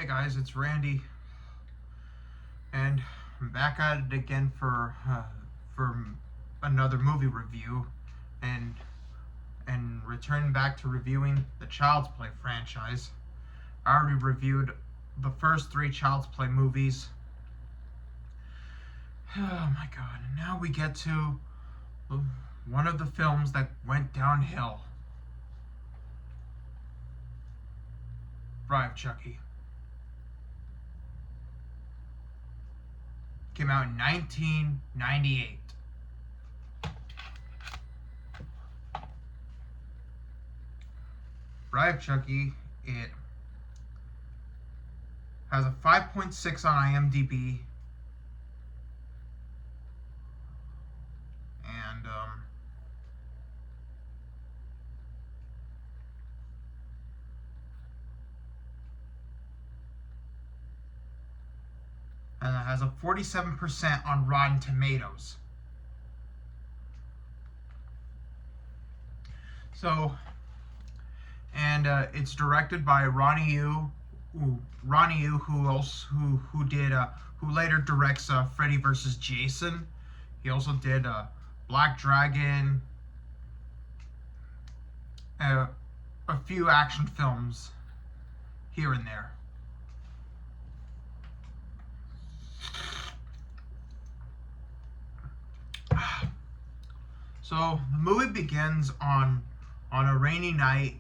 Hey guys, it's Randy, and I'm back at it again for another movie review, and returning back to reviewing the Child's Play franchise. I already reviewed the first three Child's Play movies. Oh my god, and now we get to one of the films that went downhill. Bride of Chucky. Came out in 1998. Bride of Chucky, it has a 5.6 on IMDb. And it has a 47% on Rotten Tomatoes. So, and it's directed by Ronnie Yu, who later directs Freddy vs. Jason. He also did Black Dragon, a few action films here and there. So the movie begins on a rainy night.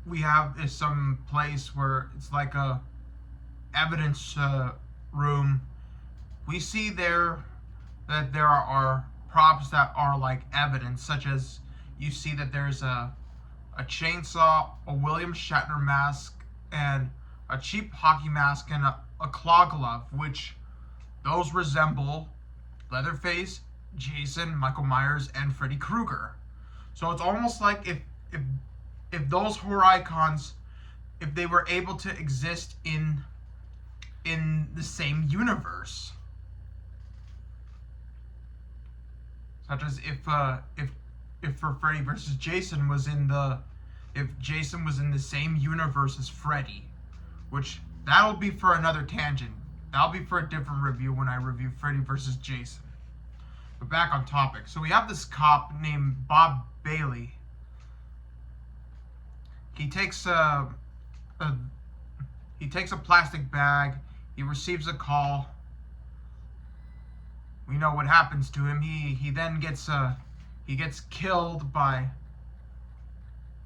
We have some place where it's like a evidence room. We see there that there are props that are like evidence, such as you see that there's a chainsaw, a William Shatner mask, and a cheap hockey mask, and a claw glove, which those resemble Leatherface, Jason, Michael Myers, and Freddy Krueger. So it's almost like if those horror icons, if they were able to exist in the same universe, such as if for Freddy versus Jason if Jason was in the same universe as Freddy, which that'll be for another tangent. That'll be for a different review when I review Freddy versus Jason. But back on topic. So we have this cop named Bob Bailey. He takes a plastic bag. He receives a call. We know what happens to him. He then gets killed by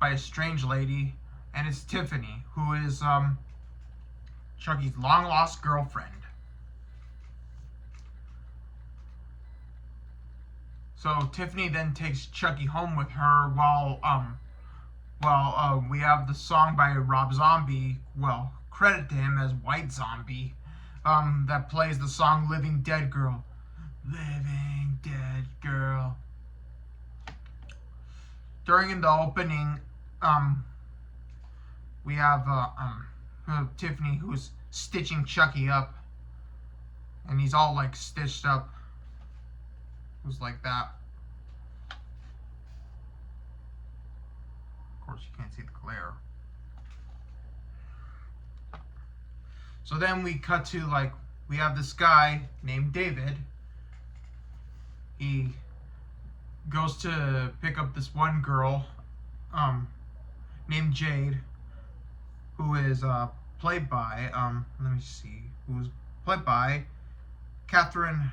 a strange lady, and it's Tiffany, who is Chucky's long lost girlfriend. So Tiffany then takes Chucky home with her while we have the song by Rob Zombie, well, credit to him as White Zombie, that plays the song Living Dead Girl. Living Dead Girl. During the opening, we have Tiffany, who's stitching Chucky up, and he's all like stitched up. Was like that. Of course, you can't see the glare. So then we cut to, like, we have this guy named David. He goes to pick up this one girl named Jade, who is played by who was played by Catherine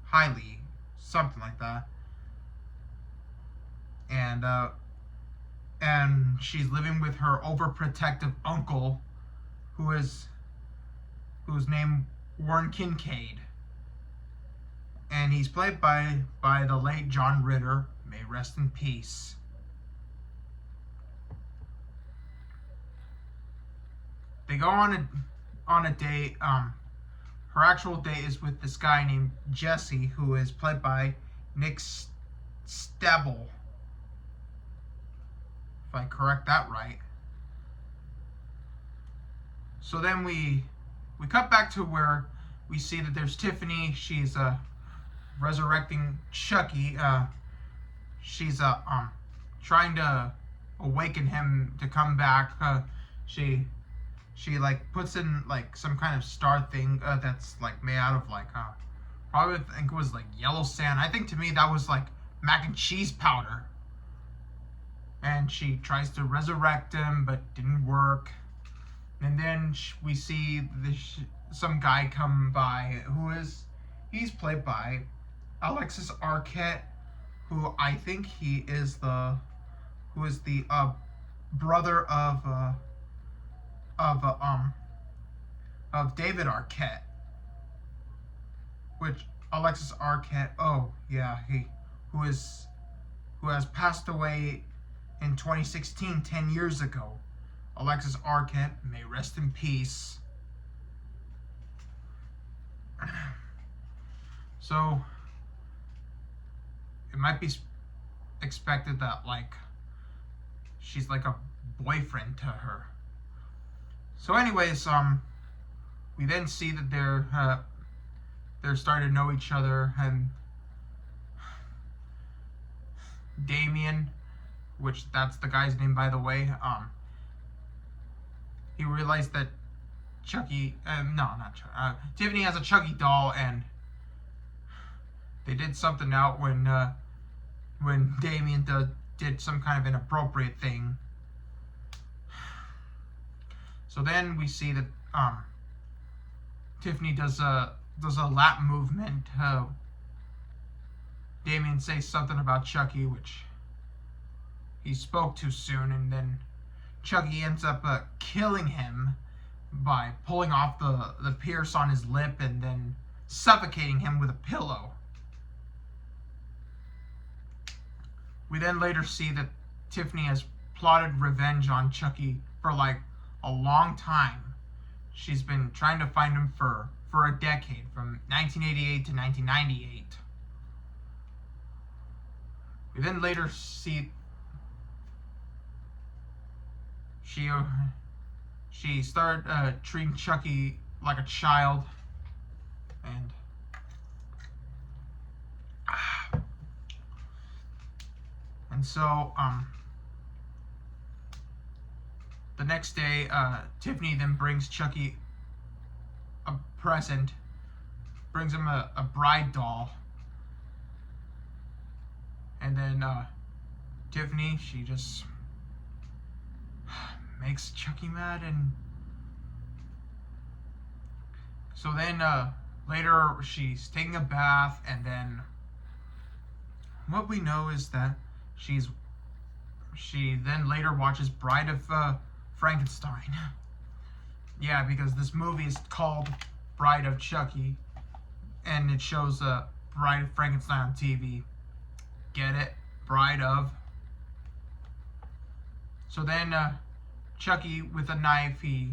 Hiley, something like that, and she's living with her overprotective uncle, who's named Warren Kincaid, and he's played by the late John Ritter. May rest in peace. They go on a date. Her actual date is with this guy named Jesse, who is played by Nick Staebel, if I correct that right. So then we cut back to where we see that there's Tiffany. She's resurrecting Chucky. She's trying to awaken him to come back, she like puts in like some kind of star thing that's like made out of like probably I think it was like yellow sand. I think to me that was like mac and cheese powder. And she tries to resurrect him, but didn't work. And then we see some guy come by he's played by Alexis Arquette, who I think he is the brother of David Arquette, which Alexis Arquette, oh yeah, who has passed away in 2016, 10 years ago. Alexis Arquette, may rest in peace. So, it might be expected that, like, she's like a boyfriend to her. So anyways, we then see that they're starting to know each other, and Damien, which that's the guy's name, by the way, he realized that Chucky, not Chucky, Tiffany has a Chucky doll, and they did something out when Damien did some kind of inappropriate thing. So then we see that Tiffany does a lap movement. Damien says something about Chucky, which he spoke too soon, and then Chucky ends up killing him by pulling off the pierce on his lip and then suffocating him with a pillow. We then later see that Tiffany has plotted revenge on Chucky for like a long time. She's been trying to find him for a decade, from 1988 to 1998. We then later see she started treating Chucky like a child, and so the next day, Tiffany then brings Chucky a present, brings him a bride doll, and then Tiffany, she just makes Chucky mad, and so then later she's taking a bath, and then what we know is that she then later watches Bride of Frankenstein. Yeah, because this movie is called Bride of Chucky, and it shows Bride of Frankenstein on TV. Get it? Bride of. So then Chucky, with a knife, he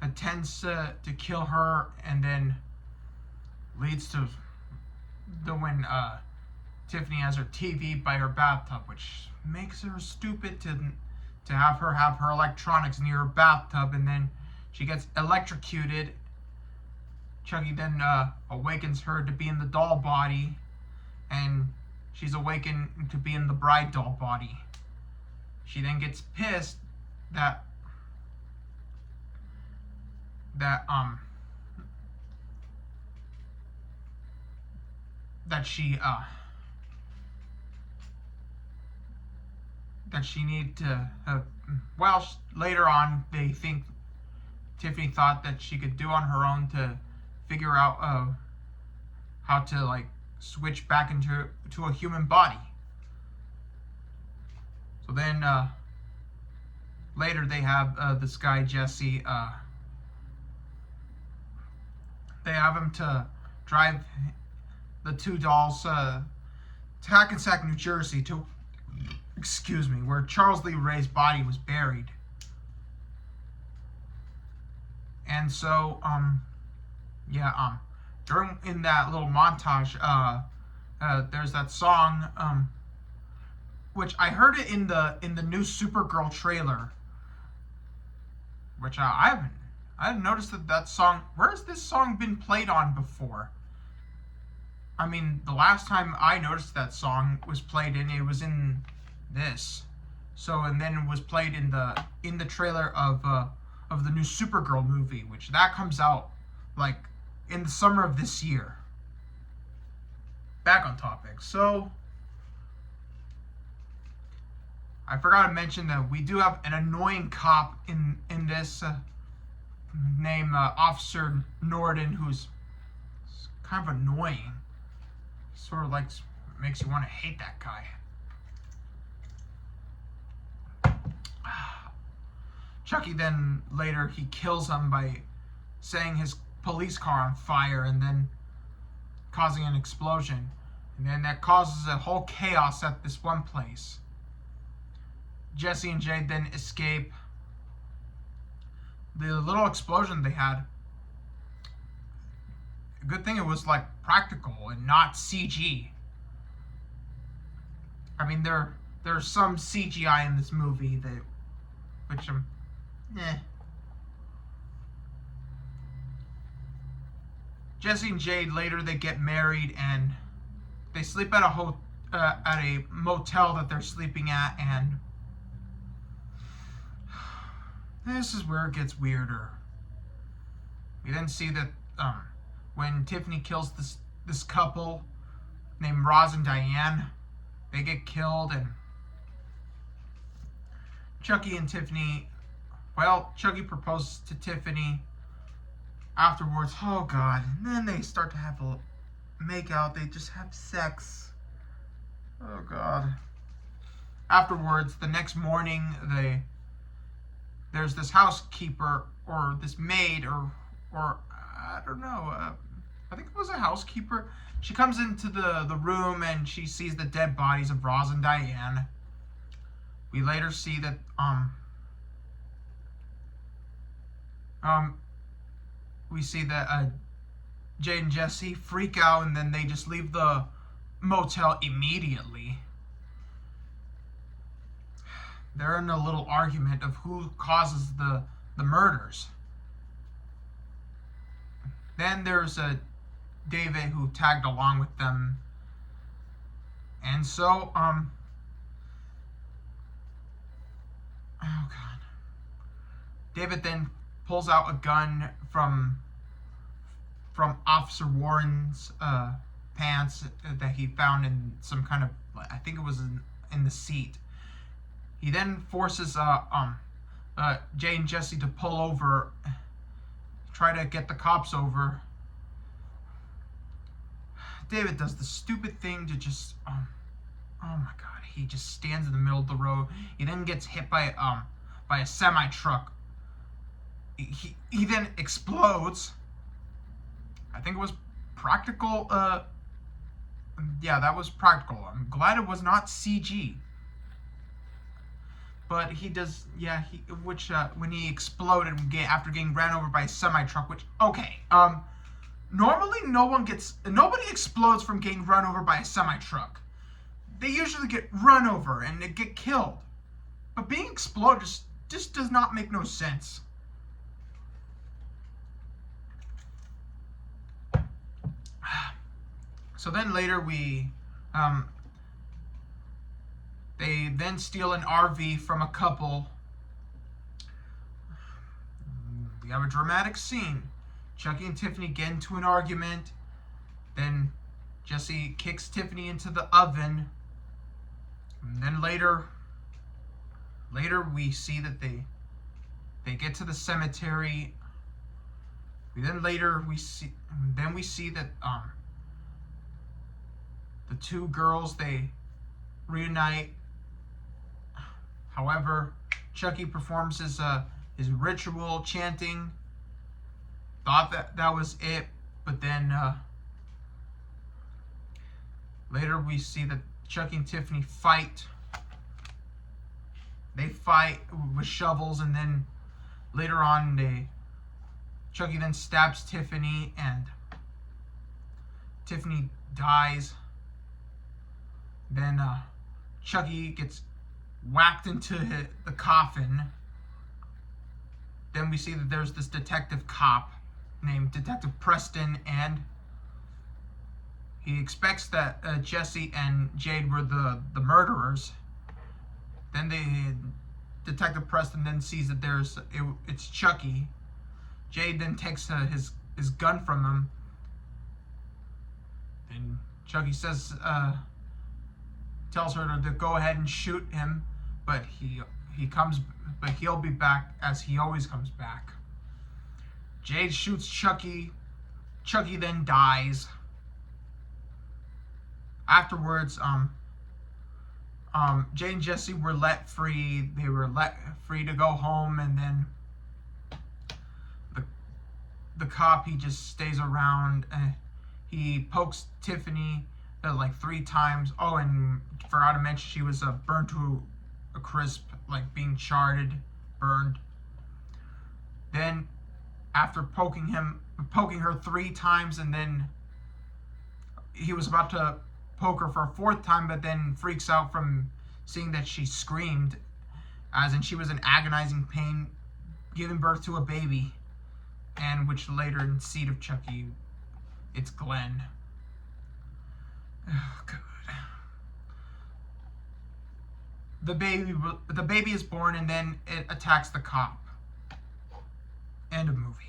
attempts to kill her, and then leads to when Tiffany has her TV by her bathtub, which makes her stupid to have her electronics near her bathtub, and then she gets electrocuted. Chucky then awakens her to be in the doll body, and she's awakened to be in the bride doll body. She then gets pissed that she need to later on they think Tiffany thought that she could do on her own to figure out how to like switch back into a human body. So then later they have this guy Jesse, they have him to drive the two dolls to Hackensack, New Jersey, where Charles Lee Ray's body was buried. And so, in that little montage, there's that song, which I heard it in the new Supergirl trailer, which I haven't noticed that song. Where has this song been played on before? I mean, the last time I noticed that song was played in, it was in this. So, and then it was played in the trailer of the new Supergirl movie, which that comes out like in the summer of this year. Back on topic. So, I forgot to mention that we do have an annoying cop in this named Officer Norden, who's kind of annoying. Sort of like makes you want to hate that guy. Chucky then later he kills him by setting his police car on fire and then causing an explosion. And then that causes a whole chaos at this one place. Jesse and Jade then escape. The little explosion they had, a good thing it was like practical and not CG. I mean, there's some CGI in this movie which Jesse and Jade later they get married and they sleep at a motel that they're sleeping at, and this is where it gets weirder. We then see that when Tiffany kills this couple named Roz and Diane, they get killed, and Chucky and Tiffany, well, Chucky proposes to Tiffany afterwards. Oh God. And then they start to have a make out. They just have sex. Oh God. Afterwards, the next morning, there's this housekeeper or this maid or I don't know. I think it was a housekeeper. She comes into the room and she sees the dead bodies of Roz and Diane. We later see that we see that Jade and Jesse freak out, and then they just leave the motel immediately. They're in a little argument of who causes the murders. Then there's David who tagged along with them, and so oh God. David then pulls out a gun from Officer Warren's pants that he found in some kind of, I think it was in the seat. He then forces Jay and Jesse to pull over, try to get the cops over. David does the stupid thing to just oh my God, he just stands in the middle of the road. He then gets hit by a semi truck. He then explodes. I think it was practical. Yeah, that was practical. I'm glad it was not CG. But he does, yeah. When he exploded after getting ran over by a semi truck, which okay. Normally nobody explodes from getting run over by a semi truck. They usually get run over and they get killed. But being exploded just does not make no sense. So then later they then steal an RV from a couple. We have a dramatic scene. Chucky and Tiffany get into an argument. Then Jesse kicks Tiffany into the oven. And then later we see that they get to the cemetery. We see that the two girls, they reunite. However, Chucky performs his ritual chanting. Thought that was it, but then later we see that Chucky and Tiffany fight. They fight with shovels, and then later on Chucky then stabs Tiffany, and Tiffany dies. Then Chucky gets whacked into the coffin. Then we see that there's this detective cop named Detective Preston, and he expects that Jesse and Jade were the murderers. Then Then Detective Preston then sees that it's Chucky. Jade then takes his gun from him, and Chucky tells her to go ahead and shoot him, but he'll be back as he always comes back. Jade shoots Chucky. Chucky then dies. Afterwards, Jade and Jesse were let free. They were let free to go home, and then the cop, he just stays around. He pokes Tiffany like 3 times. Oh, and forgot to mention she was burned to a crisp, like being charred, burned. Then, after poking her 3 times, and then he was about to poke her for a 4th time, but then freaks out from seeing that she screamed, as in she was in agonizing pain, giving birth to a baby, and which later in Seed of Chucky, it's Glenn. Oh, God. The baby is born, and then it attacks the cop. End of movie.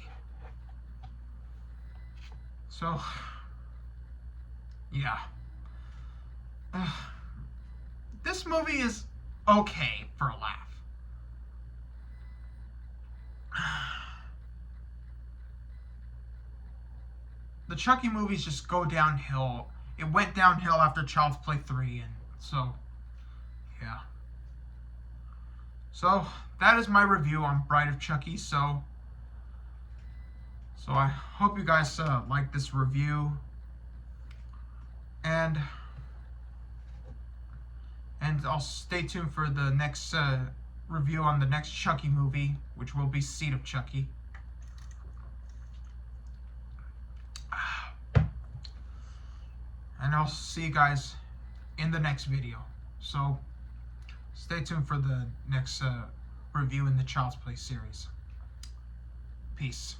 So, yeah. This movie is okay for a laugh. The Chucky movies just go downhill. It went downhill after Child's Play 3, and so, yeah. So, that is my review on Bride of Chucky. So I hope you guys like this review, and I'll stay tuned for the next review on the next Chucky movie, which will be Seed of Chucky. And I'll see you guys in the next video. So stay tuned for the next review in the Child's Play series. Peace.